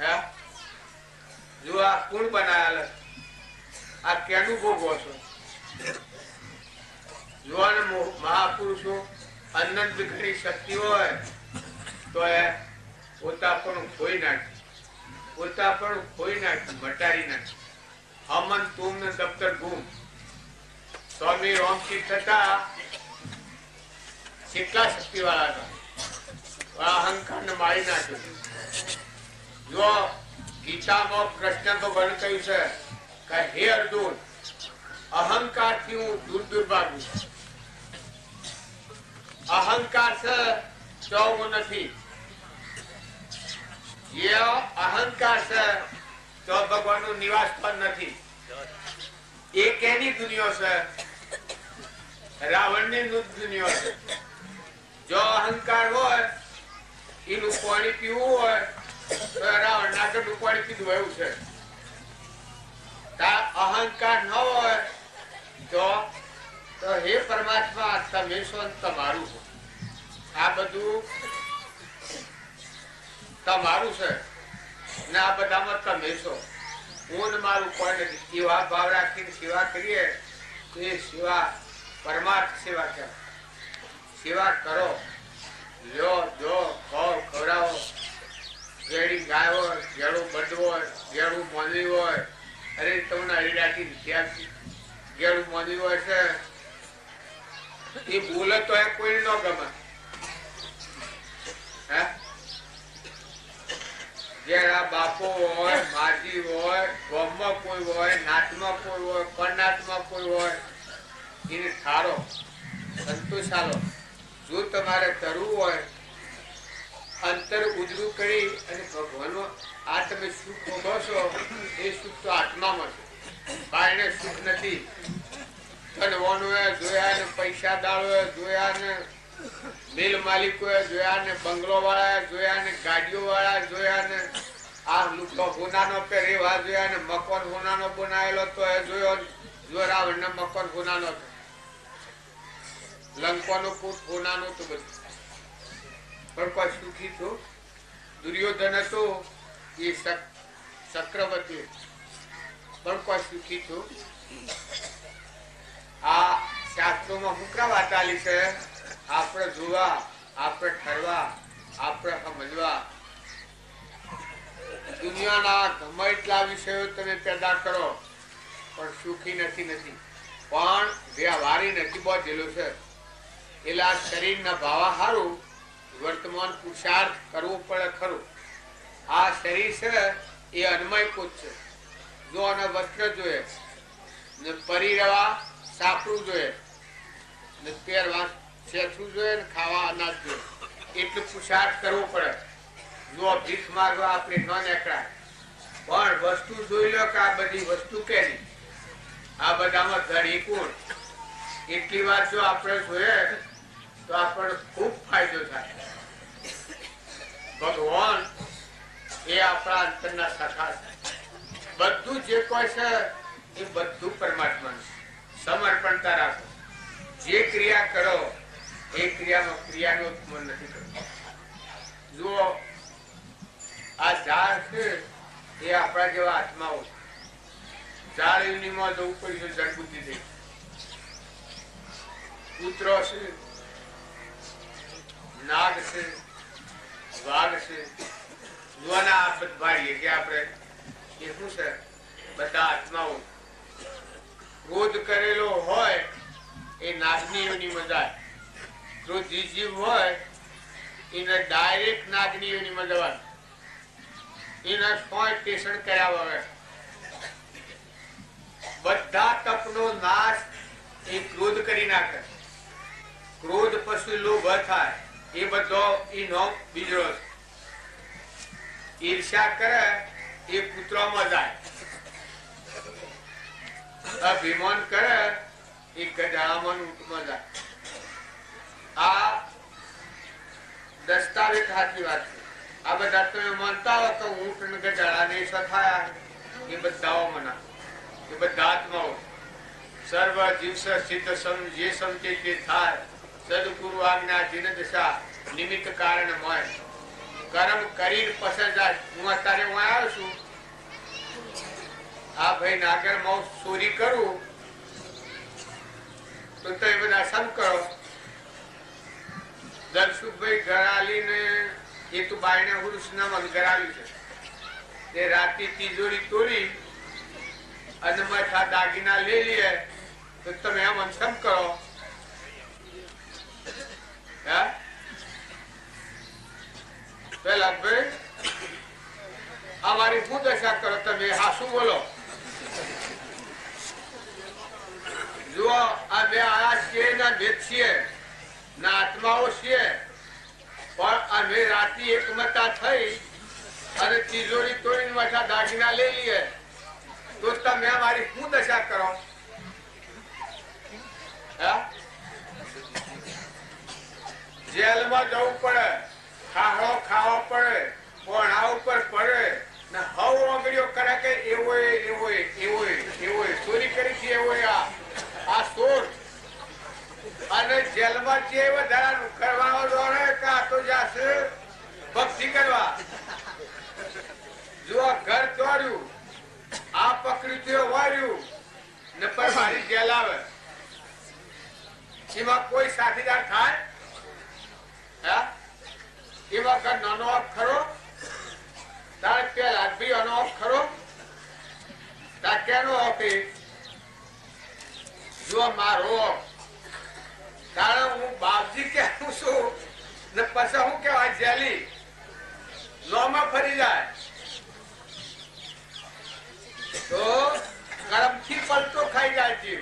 હે જો આ કોણ બનાવેલા, આ કેનું ભોગવો છો? જોવાને મહાપુરુષો અનંત ઘણી શક્તિ હોય તો એ પોતાપણું ખોઈ નાખે, પોતાપણું ખોઈ નાખે, મટાડી નાખે. હમન તુમ ને દફતર ગુમ. સ્વામી રામજી થતા કેટલા શક્તિ વાળા હતા, અહંકાર ને મારી નાખ્યો. જો ગીતામાં કૃષ્ણ ભગવાન કહ્યું છે કે હે અર્જુન, અહંકાર થી હું દૂર દૂર ભાગું. અહંકાર છે તો હું નથી. જે અહંકાર છે તો ભગવાન નું નિવાસ પણ નથી. એ કેની દુનિયા છે? રાવણ ની દુનિયા છે. જો અહંકાર હોય, એનું પાણી પીવું હોય તો રાવણ ના ગઢું પાણી પીધું એવું છે. અહંકાર ન હોય તો હે પરમાત્મા, તમે છો તમારું છે, આ બધું તમારું છે ને આ બધામાં તમે છો, હું મારું કોઈ નથી. એવા ભાવ રાખીને સેવા કરીએ તો એ સેવા પરમાર્થ સેવા કહેવાય. સેવા કરો, લ્યો, જો, ખાઓ, ખવડાવો. ગેડી ગાય હોય, ગેડું બડ હોય, ગેડું મોંદી હોય, અરે તમને હરીડાથી ગેડું મોંદી હોય છે, એ બોલે તો એ કોઈ ન ગમે. હે જેના બાપો હોય, માજી હોય, ગામમાં કોઈ હોય, નાતમાં કોઈ હોય, પરનાતમાં કોઈ હોય, એને ઠારો, સંતોષ આલો. જો તમારે કરવું હોય, અંતર ઉજળું કરી અને ભગવાનનો આ તમે સુખ ભોગવો છો, એ સુખ તો આત્મામાં છે, બાયણે સુખ નથી. ધનવાનો જોયા ને, પૈસા દાળો જોયા ને, મિલ માલિકો જોયા ને, બંગલો વાળા જોયા ને, ગાડીઓ વાળા જોયા ને, આ લુકો હોનાનો પહેરેવા જોયા ને, મકાન હોનાનો બનાવેલો તો એ જોયો. જો રાવણ ને મકાન હોનાનો, લંકાનો કૂટ હોનાનો તો બધું, પણ કોઈ સુખી તો દુર્યોધન હતો, એ ચક્રવર્તી, પણ કોઈ સુખી તો. આ શાસ્ત્રોમાં મુકરા વાત આલી છે, આપણે જોવા, આપણે ઠરવા, આપણે સમજવા. દુનિયાના ગમે એટલા વિષયો તમે પેદા કરો પણ સુખી નથી. પણ વ્યવહારી નથી બધેલું છે. એલા શરીરના ભાવા હારું વર્તમાન પુરુષાર્થ કરવો પડે ખરું. આ શરીર છે એ અન્મય કોચ છે. જો આને વસ્ત્ર જોઈએ ને, પરિરવા સાપડું જોઈએ ને, પહેરવા સેથું જોઈએ ને, ખાવા અનાજ જોઈએ, એટલું પુરુષાર્થ કરવો પડે. જો ભીખ મારવા આપણે ન નીકળાય, પણ વસ્તુ જોઈ લો કે આ બધી વસ્તુ કેની, આ બધામાં ધણી કોણ. એટલી વાર જો આપણે જોઈએ તો આપણને ખૂબ ફાયદો થાય. ભગવાન એ આપણા અંતરના સખા છે. બધું જે કોઈ છે એ બધું પરમાત્માનું. સમર્પણતા રાખો. જે ક્રિયા કરો એ ક્રિયામાં ક્રિયાનું ઉત્પન્ન નથી કરવું. જો આ ઝાડ છે એ આપણા જેવા આત્માઓ છે. ઝાડ યુનિમાં જવું પડ્યું, જડબુદ્ધિ થઈ. કૂતરો છે, નાગ છે, વાઘ છે, જોવાના આ ભારીએ કે આપણે એ શું છે, બધા આત્માઓ. ક્રોધ કરેલો હોય એ નાગની યોનિમાં જાય. ક્રોધી જીવ હોય એને ડાયરેક્ટ નાગની યોનિમાં જવાનું. એના કોઈ ટેશન કર્યા વગર. બધા તપનો નાશ એ ક્રોધ કરી નાખે. ક્રોધ પછી લોભ થાય, એ બધો એનો બીજો. ઈર્ષ્યા કરે એ પુત્રમાં જાય, અભિમાન કરે એ ગજામાં ઊંટમાં જાય. આ દસ્તાવેજ સાચી વાત છે. આ બધા તમે માનતા હો તો ઊંટ ને ગજાળા ને થયા, એ બધા મના, એ બધા આત્માઓ. સર્વ જીવસ સિદ્ધ સમ જે સમજે તે થાય. સદગુરુ આજ્ઞા જીન દશા નિમિત્ત કારણ મય. કર્મ કરીને પસંદ જાય. હું અત્યારે હું આવ્યો છું, આ ભાઈ નાગર માં ચોરી કરું તો એ બધા સમ કરો. દલસુખભાઈ ઘરાલી ને એ તો બાયને પુરુષ નામ ઘરાલી છે. તે રાતે તિજોરી તોડી અને માથા દાગીના લઈ લઈએ તો તમે એમ સમ કરો. પેલા ભાઈ અમારી શું દશા કરો તમે? હા શું બોલો? જુઓ આ બે આયા છીએ ના ભેદ છીએ ના આત્માઓ છીએ, પણ અમે રાતે એકમતા થઈ અને તિજોરી તોડીને માથા દાગીના લઈ લઈએ તો તમે અમારી શું દશા કરો? જેલમાં જવું પડે, ખાહડો ખાવો પડે, કોણા ઉપર પડે ને હવ ઓગળીઓ કરે કે એવો એવો એવો એવો ચોરી કરી છે એવો આ ચોર. અને જેલમાં જે વધારાનું કરવાનો દોડે કા તો જાશે ભક્તિ કરવા. જો ઘર તોડ્યું, આ પકડ્યું તે વાર્યું ને પર મારી જેલ આવે, એમાં કોઈ સાથીદાર થાય? એમાં ઘર નાનો અપ ખરો? તારે પેલા બી અનો અપ ખરો? તાર કેનો અપે? જો મારો કારણ હું બાપજી કેવું છું ને પછી હું કેવાય જેલી લોમાં ફરી જાય તો કરમ થી પલટો ખાઈ જાય છે.